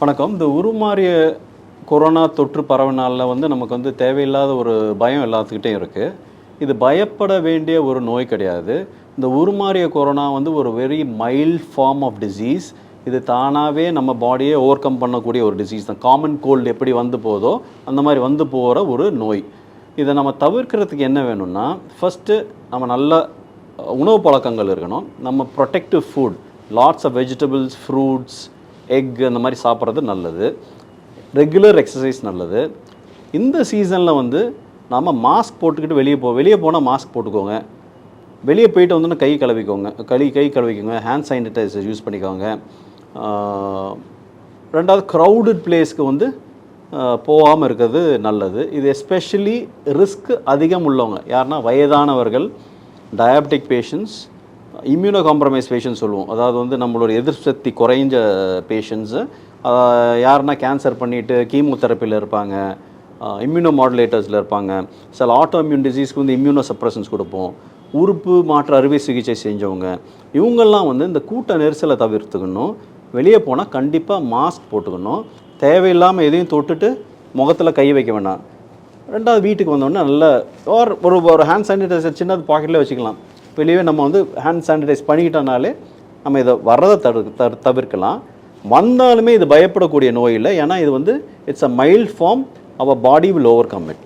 வணக்கம். இந்த உருமாறிய கொரோனா தொற்று பரவனால நமக்கு தேவையில்லாத ஒரு பயம் எல்லாத்துக்கிட்டையும் இருக்குது. இது பயப்பட வேண்டிய ஒரு நோய் கிடையாது. இந்த உருமாறிய கொரோனா ஒரு very mild form of disease. இது தானாகவே நம்ம பாடியை ஓவர் கம் பண்ணக்கூடிய ஒரு டிசீஸ் தான். காமன் கோல்டு எப்படி வந்து போதோ அந்த மாதிரி வந்து போகிற ஒரு நோய். இதை நம்ம தவிர்க்கிறதுக்கு என்ன வேணும்னா, ஃபஸ்ட்டு நம்ம நல்ல உணவு பழக்கங்கள் இருக்கணும். நம்ம protective food, lots of vegetables, fruits, egg அந்த மாதிரி சாப்பிட்றது நல்லது. ரெகுலர் எக்ஸசைஸ் நல்லது. இந்த சீசனில் நம்ம மாஸ்க் போட்டுக்கிட்டு வெளியே போனால் மாஸ்க் போட்டுக்கோங்க. வெளியே போயிட்டு கை கழுவிக்கோங்க. ஹேண்ட் சானிடைசர் யூஸ் பண்ணிக்கோங்க. ரெண்டாவது, க்ரௌடட் பிளேஸ்க்கு போகாமல் இருக்கிறது நல்லது. இது எஸ்பெஷலி ரிஸ்க் அதிகம் உள்ளவங்க யாருன்னா வயதானவர்கள், diabetic patients, immuno compromise patients சொல்லுவோம். அதாவது நம்மளோட எதிர்ப்பு சக்தி குறைஞ்ச பேஷண்ட்ஸு, யாருன்னா கேன்சர் பண்ணிவிட்டு கீமோதெரப்பியில் இருப்பாங்க, இம்யூனோ மாடுலேட்டர்ஸில் இருப்பாங்க. சில ஆட்டோ இம்யூன் டிசீஸ்க்கு இம்யூனோ சப்ரஷன்ஸ் கொடுப்போம். உறுப்பு மாற்று அறுவை சிகிச்சை செஞ்சவங்க, இவங்கெல்லாம் இந்த கூட்ட நெரிசலை தவிர்த்துக்கணும். வெளியே போனால் கண்டிப்பாக மாஸ்க் போட்டுக்கணும். தேவையில்லாமல் எதையும் தொட்டுட்டு முகத்தில் கை வைக்க வேண்டாம். ரெண்டாவது, வீட்டுக்கு வந்தோடனே நல்ல ஒரு ஹேண்ட் சானிடைசர் சின்னது பாக்கெட்டில் வச்சுக்கலாம். வெளியே நம்ம ஹேண்ட் சானிடைஸ் பண்ணிக்கிட்டோனாலே நம்ம இதை வர்றதை தவிர்க்கலாம். வந்தாலுமே இது பயப்படக்கூடிய நோய் இல்லை. ஏன்னா இது இட்ஸ் அ மைல்ட் ஃபார்ம், அவர் body will overcome it.